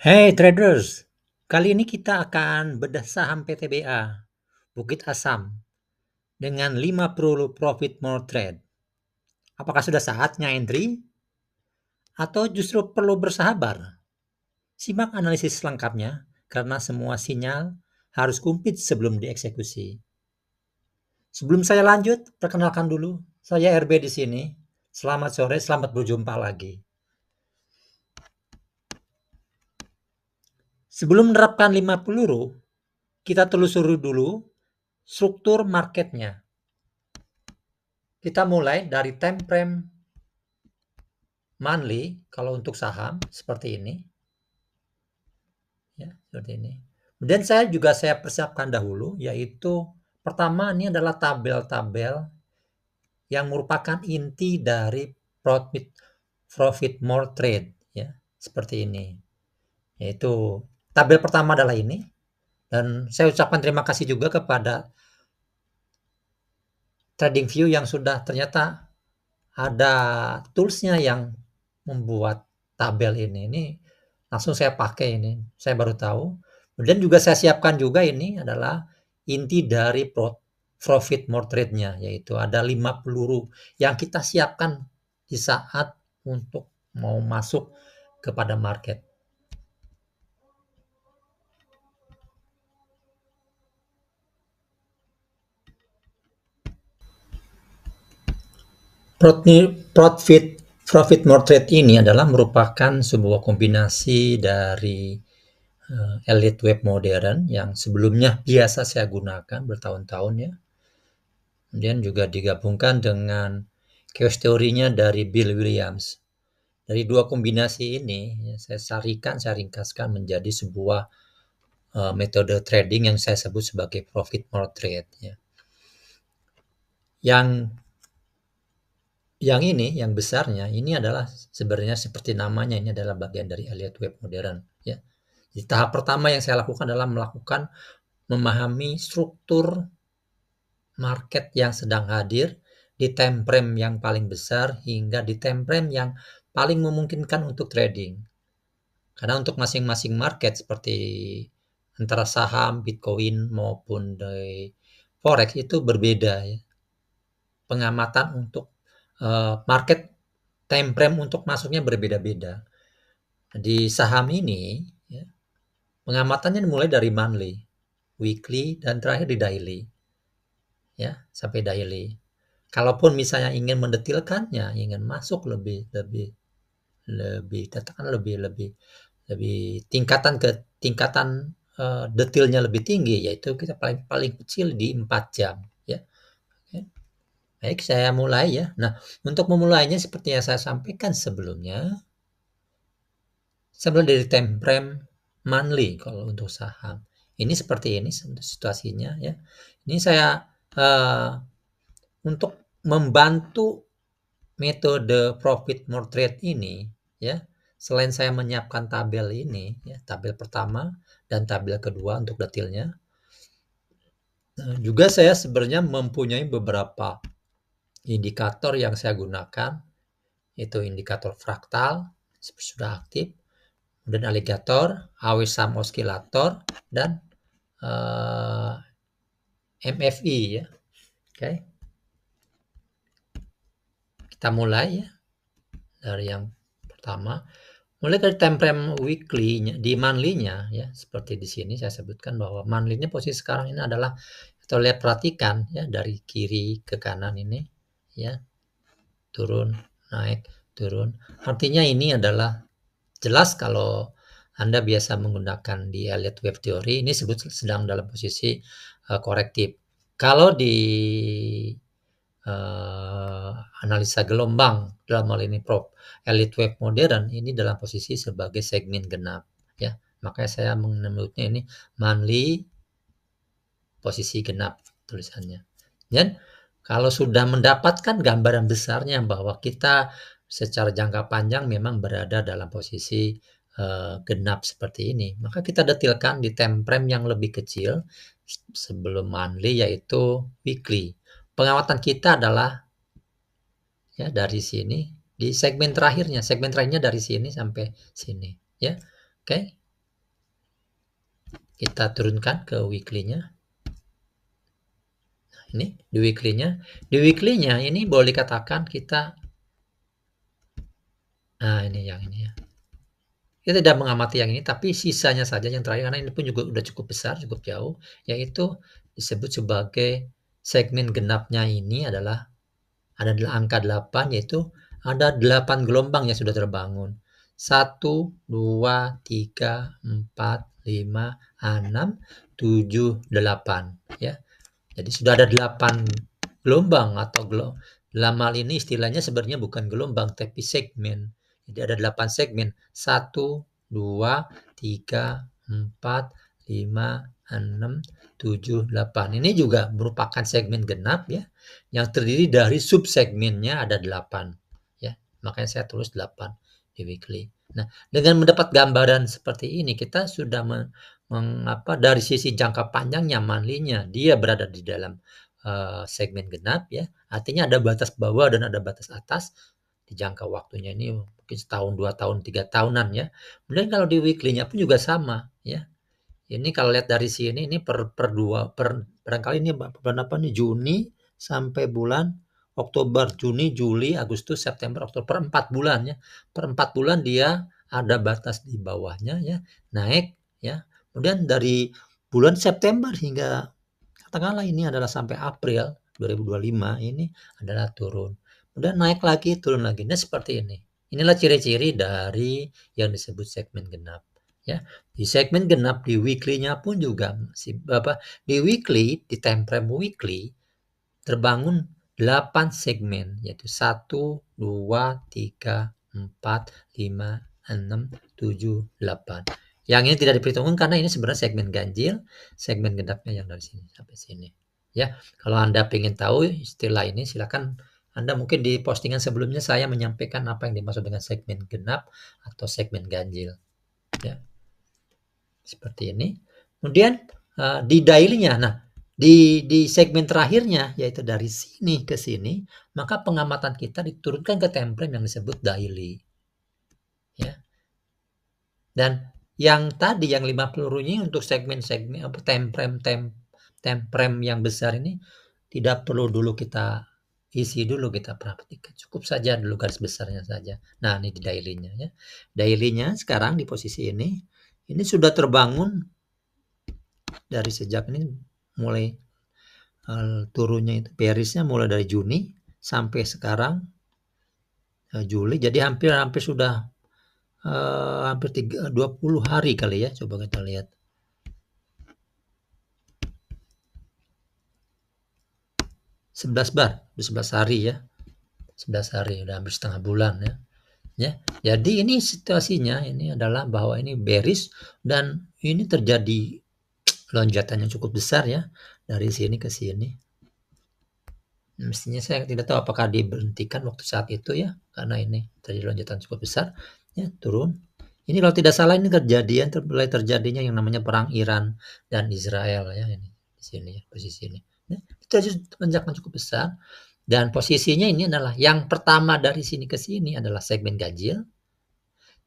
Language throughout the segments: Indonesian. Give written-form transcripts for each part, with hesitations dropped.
Hey traders, kali ini kita akan bedah saham PTBA, Bukit Asam, dengan 50 profit more trade. Apakah sudah saatnya entry? Atau justru perlu bersabar? Simak analisis lengkapnya, karena semua sinyal harus kumpit sebelum dieksekusi. Sebelum saya lanjut, perkenalkan dulu, saya RB di sini. Selamat sore, selamat berjumpa lagi. Sebelum menerapkan 5 peluru, kita telusuri dulu struktur marketnya. Kita mulai dari time frame monthly kalau untuk saham seperti ini. Ya, seperti ini. Kemudian saya persiapkan dahulu, yaitu pertama ini adalah tabel-tabel yang merupakan inti dari profit more trade, ya, seperti ini. Yaitu tabel pertama adalah ini, dan saya ucapkan terima kasih juga kepada TradingView yang sudah ternyata ada toolsnya yang membuat tabel ini. Ini langsung saya pakai ini, saya baru tahu. Kemudian juga saya siapkan juga ini adalah inti dari profit more trade-nya, yaitu ada 5 peluru yang kita siapkan di saat untuk mau masuk kepada market. Profit profit more trade ini adalah merupakan sebuah kombinasi dari elite web modern yang sebelumnya biasa saya gunakan bertahun-tahun, ya. Kemudian juga digabungkan dengan chaos teorinya dari Bill Williams. Dari dua kombinasi ini, ya, saya ringkaskan menjadi sebuah metode trading yang saya sebut sebagai profit more trade. Ya. Yang ini, yang besarnya, ini adalah sebenarnya seperti namanya, ini adalah bagian dari elite web modern. Ya. Jadi tahap pertama yang saya lakukan adalah memahami struktur market yang sedang hadir di time frame yang paling besar hingga di time frame yang paling memungkinkan untuk trading. Karena untuk masing-masing market seperti antara saham, Bitcoin maupun dari Forex itu berbeda, ya. Pengamatan untuk market time frame untuk masuknya berbeda-beda. Di saham ini, ya, pengamatannya mulai dari monthly, weekly, dan terakhir di daily. Ya, sampai daily. Kalaupun misalnya ingin mendetilkannya, ingin masuk lebih lebih lebih katakan lebih lebih lebih tingkatan detailnya lebih tinggi, yaitu kita paling paling kecil di 4 jam, ya. Oke. Baik, saya mulai, ya. Nah, untuk memulainya seperti yang saya sampaikan sebelumnya, saya mulai dari time frame monthly kalau untuk saham. Ini seperti ini situasinya, ya. Ini saya untuk membantu metode profit more trade ini, ya, selain saya menyiapkan tabel ini, ya, tabel pertama dan tabel kedua untuk detailnya, juga saya sebenarnya mempunyai beberapa indikator yang saya gunakan, yaitu indikator fraktal sudah aktif, kemudian aligator, always sum oscillator, dan MFI, ya. Oke. Kita mulai, ya, dari yang pertama. Mulai dari time frame weekly-nya, di monthly-nya, ya, seperti di sini saya sebutkan bahwa monthly-nya posisi sekarang ini adalah, kita lihat, perhatikan, ya, dari kiri ke kanan ini, ya, turun, naik, turun. Artinya ini adalah jelas kalau Anda biasa menggunakan di Elliott Wave Theory, ini sedang dalam posisi korektif. Kalau di analisa gelombang dalam hal ini elite wave modern, ini dalam posisi sebagai segmen genap, ya. Makanya saya menyebutnya ini monthly posisi genap tulisannya. Dan kalau sudah mendapatkan gambaran besarnya bahwa kita secara jangka panjang memang berada dalam posisi genap seperti ini, maka kita detilkan di time frame yang lebih kecil sebelum monthly, yaitu weekly. Pengamatan kita adalah, ya, dari sini di segmen terakhirnya dari sini sampai sini, ya. Oke. Kita turunkan ke weekly-nya. Nah, ini di weekly-nya. Di weekly-nya ini boleh dikatakan kita, nah ini yang ini ya. Kita tidak mengamati yang ini, tapi sisanya saja yang terakhir, karena ini pun juga udah cukup besar, cukup jauh, yaitu disebut sebagai segmen genapnya ini adalah ada angka 8, yaitu ada 8 gelombang yang sudah terbangun. 1, 2, 3, 4, 5, 6, 7, 8. Ya. Jadi sudah ada 8 gelombang atau dalam hal ini istilahnya sebenarnya bukan gelombang tapi segmen. Jadi ada 8 segmen. 1, 2, 3, 4, 5, 6, 7, 8. Ini juga merupakan segmen genap ya, yang terdiri dari subsegmennya ada 8 ya. Makanya saya tulis 8 di weekly. Nah, dengan mendapat gambaran seperti ini kita sudah dari sisi jangka panjang nyamannya dia berada di dalam segmen genap ya. Artinya ada batas bawah dan ada batas atas di jangka waktunya ini mungkin setahun, 2 tahun, 3 tahunan ya. Kemudian kalau di weekly-nya pun juga sama ya. Ini kalau lihat dari sini ini barangkali ini bulan apa nih, Juni sampai bulan Oktober, Juni, Juli, Agustus, September, Oktober, 4 bulan ya. Per 4 bulan dia ada batas di bawahnya ya, naik ya. Kemudian dari bulan September hingga katakanlah ini adalah sampai April 2025 ini adalah turun. Kemudian naik lagi, turun lagi. Nah, seperti ini. Inilah ciri-ciri dari yang disebut segmen genap. Ya, di segmen genap di weekly-nya pun juga di weekly, di time frame weekly terbangun 8 segmen yaitu 1, 2, 3, 4, 5, 6, 7, 8. Yang ini tidak diperhitungkan karena ini sebenarnya segmen ganjil, segmen genapnya yang dari sini sampai sini. Ya, kalau Anda ingin tahu istilah ini silakan Anda mungkin di postingan sebelumnya saya menyampaikan apa yang dimaksud dengan segmen genap atau segmen ganjil. Ya. Seperti ini. Kemudian di daily-nya, nah di segmen terakhirnya yaitu dari sini ke sini, maka pengamatan kita diturunkan ke time frame yang disebut daily. Ya. Dan yang tadi yang 5 pelurunya untuk segmen-segmen time frame yang besar ini tidak perlu dulu kita isi dulu, kita perhatikan. Cukup saja dulu garis besarnya saja. Nah, ini di daily-nya ya. Daily-nya sekarang di posisi ini sudah terbangun dari sejak ini mulai turunnya itu bearisnya mulai dari Juni sampai sekarang Juli, jadi hampir sudah hampir 20 hari kali ya. Coba kita lihat. Sebelas 11 hari ya. 11 hari, udah hampir setengah bulan ya. Ya, jadi ini situasinya ini adalah bahwa ini bearish dan ini terjadi lonjakan yang cukup besar ya dari sini ke sini. Mestinya saya tidak tahu apakah diberhentikan waktu saat itu ya, karena ini terjadi lonjakan cukup besar ya, turun. Ini kalau tidak salah ini mulai terjadinya yang namanya perang Iran dan Israel ya, ini di sini ya, posisi ini. Ya, itu terjadi lonjakan cukup besar dan posisinya ini adalah yang pertama dari sini ke sini adalah segmen ganjil.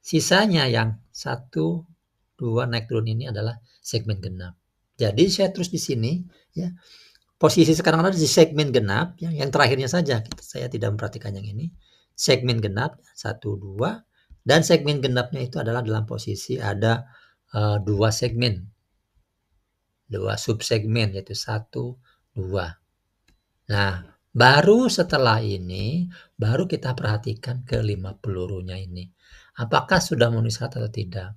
Sisanya yang 1, 2 naik turun ini adalah segmen genap. Jadi saya terus di sini ya. Posisi sekarang ada di segmen genap ya, yang terakhirnya saja saya tidak memperhatikan yang ini. Segmen genap 1, 2 dan segmen genapnya itu adalah dalam posisi ada 2 segmen. 2 subsegmen yaitu 1, 2. Nah, baru setelah ini baru kita perhatikan ke 5 pelurunya ini. Apakah sudah memenuhi syarat atau tidak?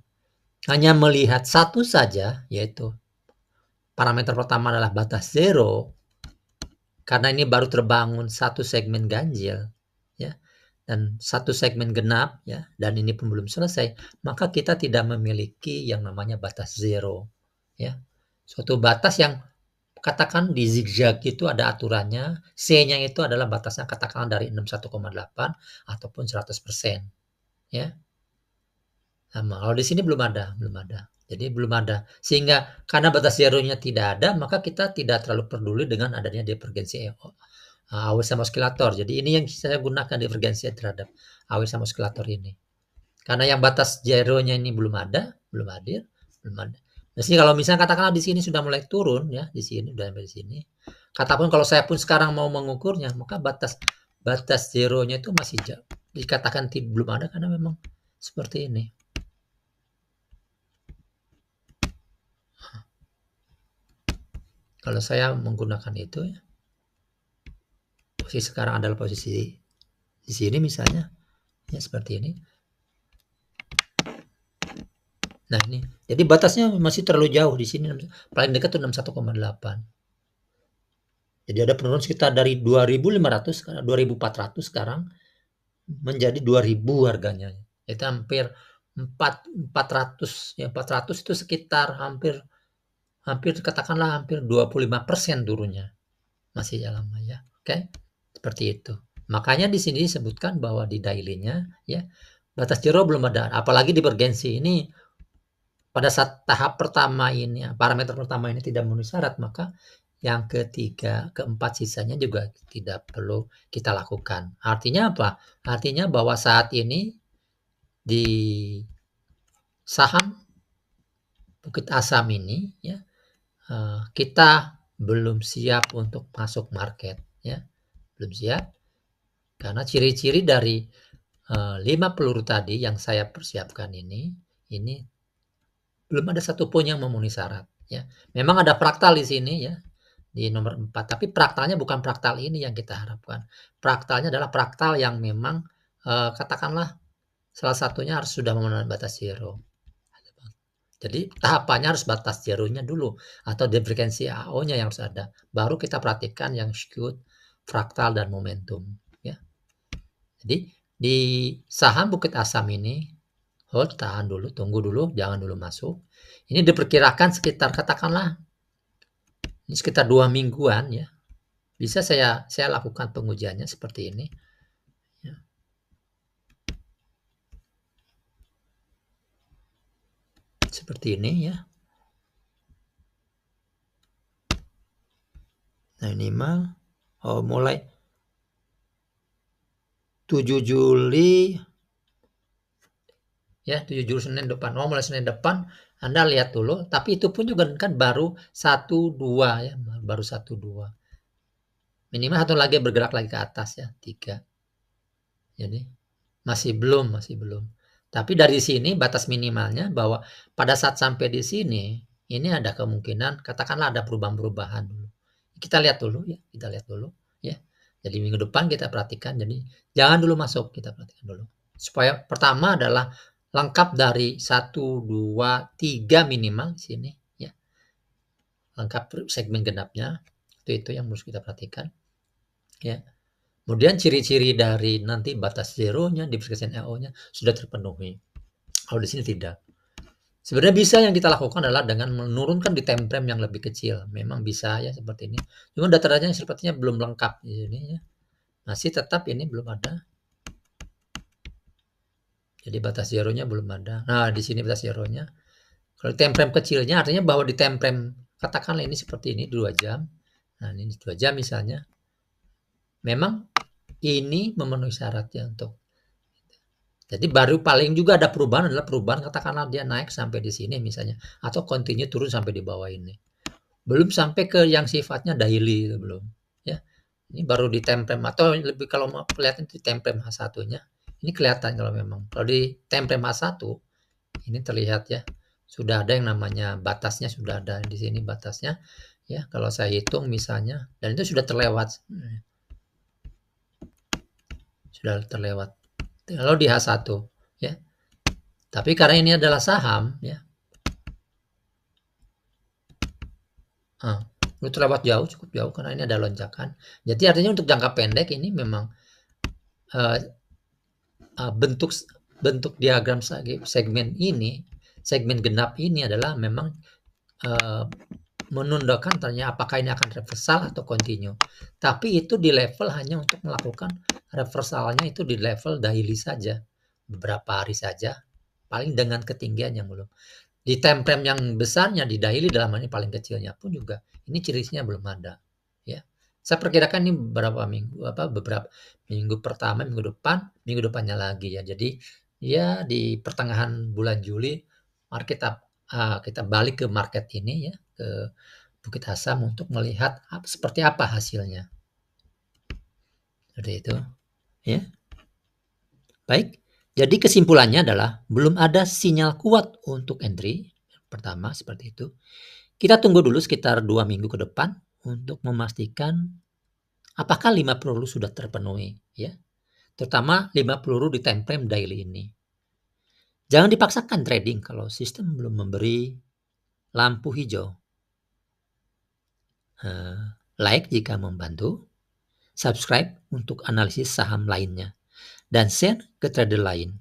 Hanya melihat satu saja yaitu parameter pertama adalah batas zero. Karena ini baru terbangun satu segmen ganjil ya dan satu segmen genap ya, dan ini pun belum selesai, maka kita tidak memiliki yang namanya batas zero ya. Suatu batas yang katakan di zigzag itu ada aturannya, C-nya itu adalah batasnya katakan dari 61,8 ataupun 100% ya. Nah, kalau di sini belum ada. Jadi belum ada. Sehingga karena batas zeronya tidak ada, maka kita tidak terlalu peduli dengan adanya divergensi awet sama oskilator. Jadi ini yang saya gunakan divergensi terhadap awet sama oskilator ini. Karena yang batas zeronya ini belum ada, belum hadir, belum ada. Jadi kalau misalnya katakanlah di sini sudah mulai turun ya, di sini udah sampai di sini. Katapun kalau saya pun sekarang mau mengukurnya, maka batas zeronya itu masih jauh. Dikatakan belum ada karena memang seperti ini. Kalau saya menggunakan itu ya, posisi sekarang adalah posisi di sini misalnya, ya seperti ini. Nah ini, jadi batasnya masih terlalu jauh di sini, paling dekat tuh 61,8. Jadi ada penurunan sekitar dari 2.500 sekarang 2.400 sekarang menjadi 2.000 harganya. Itu hampir 400 ya 400 itu sekitar hampir katakanlah hampir 25% turunnya. Masih lama ya. Oke. Seperti itu. Makanya di sini disebutkan bahwa di daily-nya ya batas zero belum ada. Apalagi divergensi ini pada saat tahap pertama ini, parameter pertama ini tidak memenuhi syarat, maka yang ketiga, keempat sisanya juga tidak perlu kita lakukan. Artinya apa? Artinya bahwa saat ini di saham Bukit Asam ini ya kita belum siap untuk masuk market ya. Belum siap karena ciri-ciri dari 5 peluru tadi yang saya persiapkan ini belum ada satupun yang memenuhi syarat ya. Memang ada fraktal di sini ya di nomor 4, tapi fraktalnya bukan fraktal ini yang kita harapkan. Fraktalnya adalah fraktal yang memang katakanlah salah satunya harus sudah memenuhi batas zero. Jadi tahapannya harus batas zeronya dulu atau divergensi AO-nya yang harus ada. Baru kita perhatikan yang skewed, fraktal dan momentum ya. Jadi di saham Bukit Asam ini hold, tahan dulu, tunggu dulu, jangan dulu masuk. Ini diperkirakan sekitar katakanlah ini sekitar 2 mingguan ya. Bisa saya lakukan pengujiannya seperti ini. Ya. Seperti ini ya. Nah ini mah mulai 7 Juli ya 7 Juli Senin depan. Mulai Senin depan Anda lihat dulu, tapi itu pun juga kan baru 1-2 ya, baru 1-2. Minimal satu lagi bergerak lagi ke atas ya, 3. Jadi masih belum. Tapi dari sini batas minimalnya bahwa pada saat sampai di sini ini ada kemungkinan katakanlah ada perubahan-perubahan dulu. Kita lihat dulu ya. Jadi minggu depan kita perhatikan. Jadi jangan dulu masuk, kita perhatikan dulu. Supaya pertama adalah lengkap dari 1, 2, 3 minimal di sini ya. Lengkap segmen genapnya. Itu yang harus kita perhatikan. Ya. Kemudian ciri-ciri dari nanti batas zeronya, divergensi AO-nya sudah terpenuhi. Kalau di sini tidak. Sebenarnya bisa yang kita lakukan adalah dengan menurunkan di time frame yang lebih kecil. Memang bisa ya seperti ini. Cuma data-datanya sepertinya belum lengkap di sini ya. Masih tetap ini belum ada. Jadi batas zeronya belum ada. Nah, di sini batas zeronya. Kalau time frame kecilnya artinya bahwa di time frame katakanlah ini seperti ini 2 jam. Nah, ini 2 jam misalnya. Memang ini memenuhi syaratnya untuk. Jadi baru paling juga ada perubahan adalah perubahan katakanlah dia naik sampai di sini misalnya atau continue turun sampai di bawah ini. Belum sampai ke yang sifatnya daily belum ya. Ini baru di time frame atau lebih kalau mau kelihatan di time frame H1-nya. Ini kelihatan kalau memang. Kalau di time frame H1 ini terlihat ya. Sudah ada yang namanya batasnya, sudah ada di sini batasnya ya. Kalau saya hitung misalnya dan itu sudah terlewat. Sudah terlewat. Kalau di H1 ya. Tapi karena ini adalah saham ya. Itu terlewat jauh, cukup jauh karena ini ada lonjakan. Jadi artinya untuk jangka pendek ini memang bentuk diagram segmen ini, segmen genap ini adalah memang menundakan tanya apakah ini akan reversal atau continue. Tapi itu di level hanya untuk melakukan reversalnya itu di level daily saja. Beberapa hari saja. Paling dengan ketinggian yang belum. Di time frame yang besarnya di daily dalam ini paling kecilnya pun juga ini ciri-cirinya belum ada. Ya. Saya perkirakan ini beberapa minggu pertama, minggu depannya lagi ya. Jadi ya di pertengahan bulan Juli mari kita kita balik ke market ini ya, ke Bukit Asam untuk melihat seperti apa hasilnya. Seperti itu, ya. Baik, jadi kesimpulannya adalah belum ada sinyal kuat untuk entry. Pertama seperti itu. Kita tunggu dulu sekitar 2 minggu ke depan untuk memastikan apakah 5 peluru sudah terpenuhi, ya. Terutama 5 peluru di time frame daily ini. Jangan dipaksakan trading kalau sistem belum memberi lampu hijau. Like jika membantu, subscribe untuk analisis saham lainnya, dan share ke trader lain.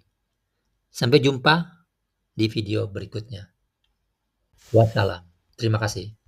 Sampai jumpa di video berikutnya. Wassalam. Terima kasih.